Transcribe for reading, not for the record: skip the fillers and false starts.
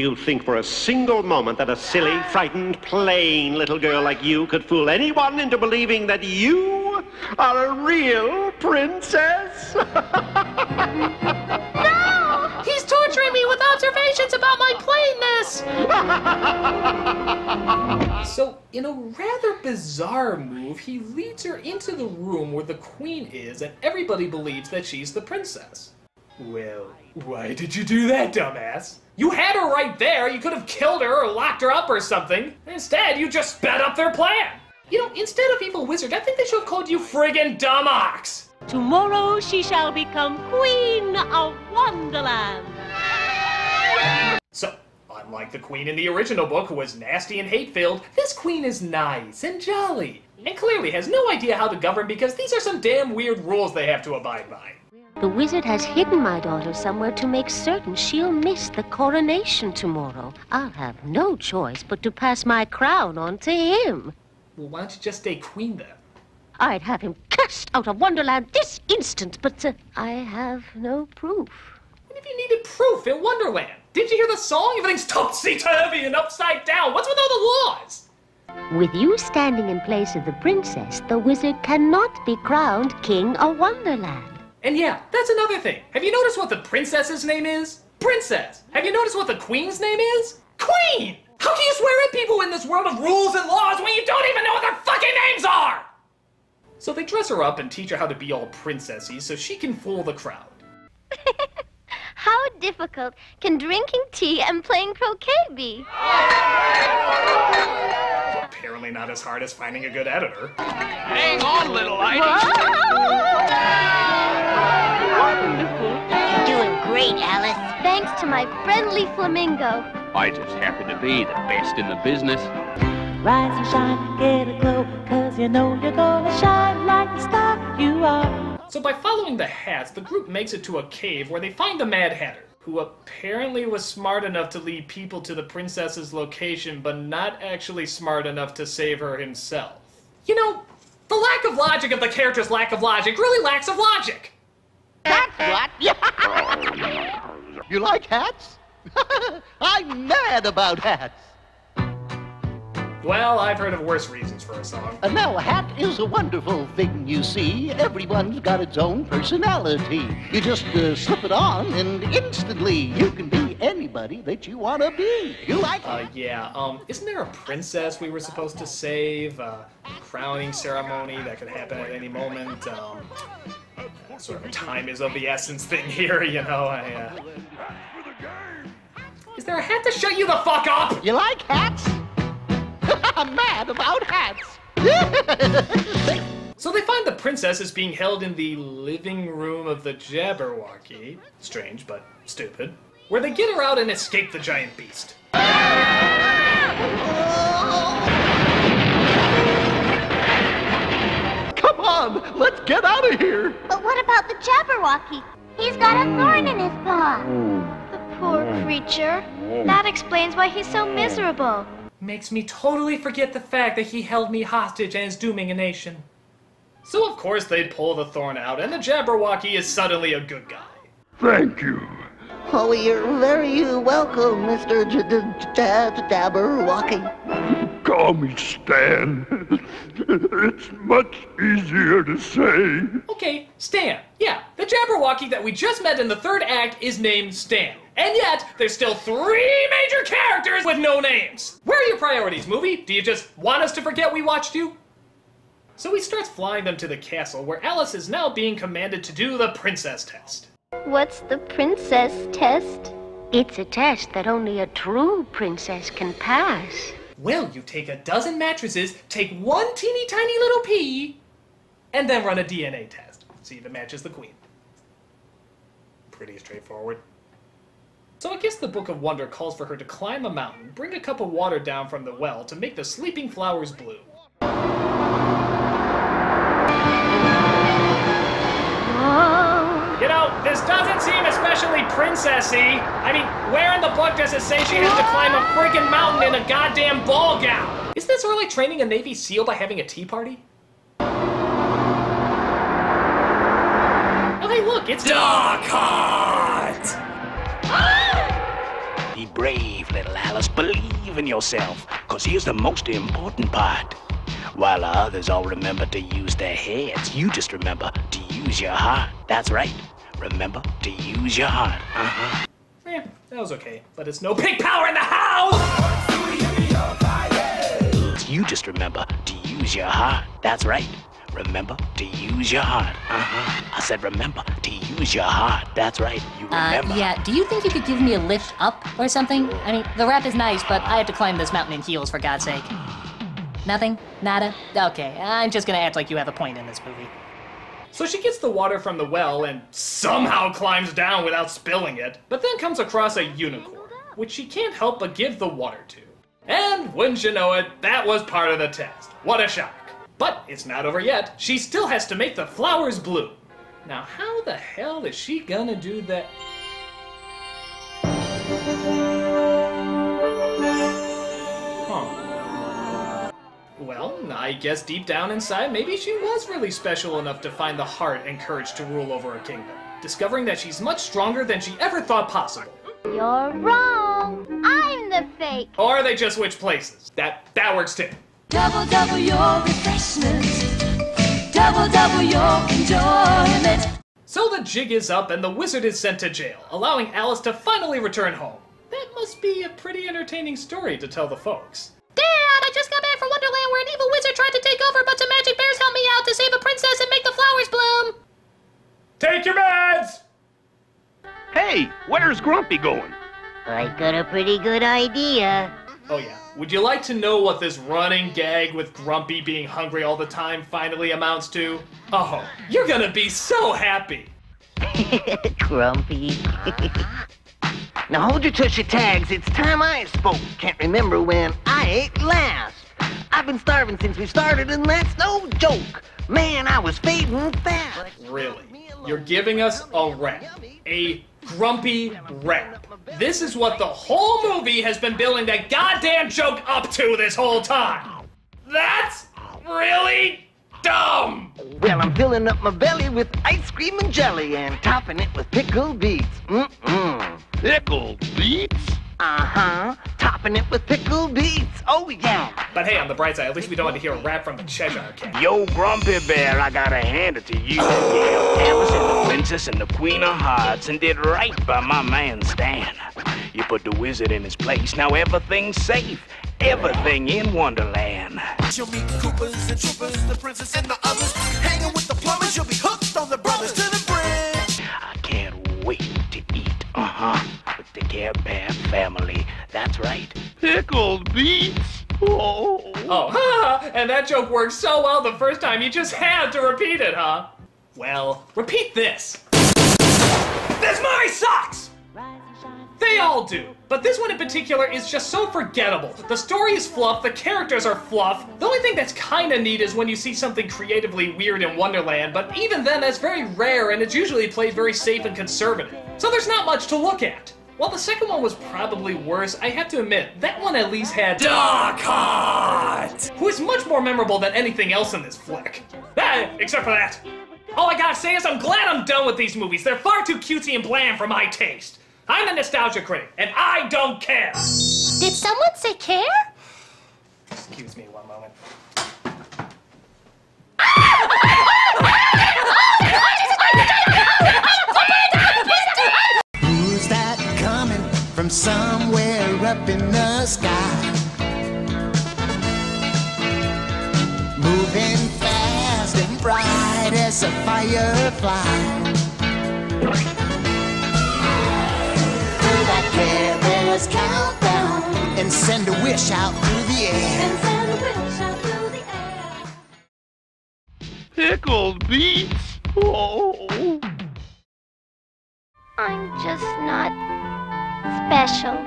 You think for a single moment that a silly, frightened, plain little girl like you could fool anyone into believing that you are a real princess? No! He's torturing me with observations about my plainness! So, in a rather bizarre move, he leads her into the room where the queen is, and everybody believes that she's the princess. Well, why did you do that, dumbass? You had her right there. You could have killed her or locked her up or something. Instead, you just sped up their plan. You know, instead of evil wizard, I think they should have called you friggin' dumb ox. Tomorrow she shall become Queen of Wonderland. So, unlike the queen in the original book, who was nasty and hate-filled, this queen is nice and jolly, and clearly has no idea how to govern because these are some damn weird rules they have to abide by. The wizard has hidden my daughter somewhere to make certain she'll miss the coronation tomorrow. I'll have no choice but to pass my crown on to him. Well, why don't you just stay queen then? I'd have him cast out of Wonderland this instant, but I have no proof. What if you needed proof in Wonderland? Didn't you hear the song? Everything's topsy-turvy and upside down. What's with all the laws? With you standing in place of the princess, the wizard cannot be crowned King of Wonderland. And yeah, that's another thing. Have you noticed what the princess's name is? Princess. Have you noticed what the queen's name is? Queen! How can you swear at people in this world of rules and laws when you don't even know what their fucking names are? So they dress her up and teach her how to be all princessy so she can fool the crowd. How difficult can drinking tea and playing croquet be? Apparently not as hard as finding a good editor. Hang on, little lady. Wonderful. You're doing great, Alice. Thanks to my friendly flamingo. I just happen to be the best in the business. Rise and shine, get a glow, 'cause you know you're gonna shine like the star you are. So by following the hats, the group makes it to a cave where they find the Mad Hatter, who apparently was smart enough to lead people to the princess's location, but not actually smart enough to save her himself. You know, the lack of logic of the character's lack of logic really lacks of logic. That's what? You like hats? I'm mad about hats. Well, I've heard of worse reasons for a song. Now, a hat is a wonderful thing, you see. Everyone's got its own personality. You just slip it on, and instantly you can be anybody that you want to be. You like it? Yeah, isn't there a princess we were supposed to save? Crowning ceremony that could happen at any moment. Sort of a time is of the essence thing here, you know. Is there a hat to shut you the fuck up? You like hats? I'm mad about hats. So they find the princess is being held in the living room of the Jabberwocky. Strange, but stupid. Where they get her out and escape the giant beast. Come on, let's get out of here. But what about the Jabberwocky? He's got a thorn in his paw. The poor creature. That explains why he's so miserable. Makes me totally forget the fact that he held me hostage and is dooming a nation. So of course they pull the thorn out, and the Jabberwocky is suddenly a good guy. Thank you. Oh, you're very welcome, Mr. Jabberwocky. Call me Stan. It's much easier to say. Okay, Stan. Yeah, the Jabberwocky that we just met in the third act is named Stan. And yet, there's still 3 major characters with no names. Where are your priorities, movie? Do you just want us to forget we watched you? So he starts flying them to the castle, where Alice is now being commanded to do the princess test. What's the princess test? It's a test that only a true princess can pass. Well, you take a dozen mattresses, take one teeny tiny little pea, and then run a DNA test. See if it matches the queen. Pretty straightforward. So I guess the Book of Wonder calls for her to climb a mountain, bring a cup of water down from the well to make the sleeping flowers bloom. You know, this doesn't seem especially princessy. I mean, where in the book does it say she has to climb a freaking mountain in a goddamn ball gown? Isn't this really training a Navy SEAL by having a tea party? Oh, hey, look, it's Dark Heart! Be brave, little Alice. Believe in yourself, 'cause here's the most important part. While others all remember to use their heads, you just remember to use your heart. That's right. Remember to use your heart. That was okay, but it's no pink power in the house! You just remember to use your heart. That's right. Remember to use your heart. I said remember to use your heart. That's right. You remember. Yeah, do you think you could give me a lift up or something? I mean, the rap is nice, but I have to climb this mountain in heels, for God's sake. Nothing? Nada? Okay, I'm just gonna act like you have a point in this movie. So she gets the water from the well and somehow climbs down without spilling it, but then comes across a unicorn, which she can't help but give the water to. And wouldn't you know it, that was part of the test. What a shock. But it's not over yet. She still has to make the flowers bloom. Now how the hell is she gonna do that? Well, I guess deep down inside, maybe she was really special enough to find the heart and courage to rule over a kingdom, discovering that she's much stronger than she ever thought possible. You're wrong. I'm the fake. Or they just switch places. That works too. Double, double your refreshment. Double, double your enjoyment. So the jig is up and the wizard is sent to jail, allowing Alice to finally return home. That must be a pretty entertaining story to tell the folks. Dad, I just got back from Wonderland where an evil wizard tried to take over, but some magic bears helped me out to save a princess and make the flowers bloom. Take your meds! Hey, where's Grumpy going? I've got a pretty good idea. Oh yeah, would you like to know what this running gag with Grumpy being hungry all the time finally amounts to? Oh, you're gonna be so happy! Grumpy. Now hold your tushy tags, it's time I spoke. Can't remember when I ate last. I've been starving since we started and that's no joke. Man, I was fading fast. Really? You're giving us a rap. A grumpy rap. This is what the whole movie has been building that goddamn joke up to this whole time. That's really dumb! Well, I'm filling up my belly with ice cream and jelly and topping it with pickled beets. Pickled beets? Uh-huh. Topping it with pickled beets. Oh, yeah. But hey, on the bright side, at least we don't have to hear a rap from the Cheshire Cat. Yo, Grumpy Bear, I gotta hand it to you. You helped Alice and the princess and the Queen of Hearts and did right by my man Stan. You put the wizard in his place, now everything's safe. Everything in Wonderland. You'll meet Coopers and Troopers, the princess and the others. Hanging with the plumbers, you'll be hooked on the brothers to the bridge. I can't wait to eat, with the Care Bear family. That's right. Pickled beets? Oh, and that joke worked so well the first time you just had to repeat it, huh? Well, repeat this. This movie sucks! They all do, but this one in particular is just so forgettable. The story is fluff, the characters are fluff. The only thing that's kinda neat is when you see something creatively weird in Wonderland, but even then that's very rare and it's usually played very safe and conservative. So there's not much to look at. While the second one was probably worse, I have to admit, that one at least had Doc Hart, who is much more memorable than anything else in this flick. Except for that. All I gotta say is I'm glad I'm done with these movies. They're far too cutesy and bland for my taste. I'm the nostalgia critic, and I don't care! Did someone say care? Excuse me one moment. Who's that coming from somewhere up in the sky? Moving fast and bright as a firefly. Careless countdown and send a wish out through the air. Pickled beets? I'm just not special.